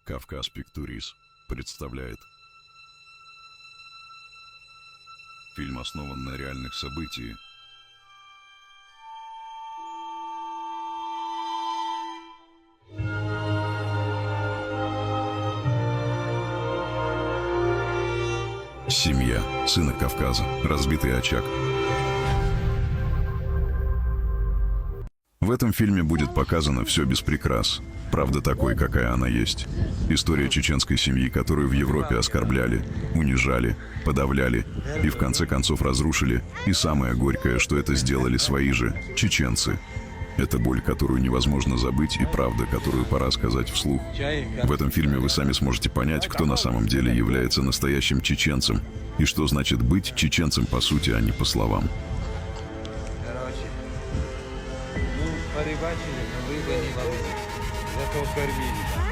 Кавказ Пиктурис представляет. Фильм основан на реальных событиях. Семья сына Кавказа. Разбитый очаг. В этом фильме будет показано все без прикрас. Правда такой, какая она есть. История чеченской семьи, которую в Европе оскорбляли, унижали, подавляли и в конце концов разрушили. И самое горькое, что это сделали свои же чеченцы. Это боль, которую невозможно забыть, и правда, которую пора сказать вслух. В этом фильме вы сами сможете понять, кто на самом деле является настоящим чеченцем, и что значит быть чеченцем по сути, а не по словам. Порыбачили, но рыбы не ловили. Зато кормили.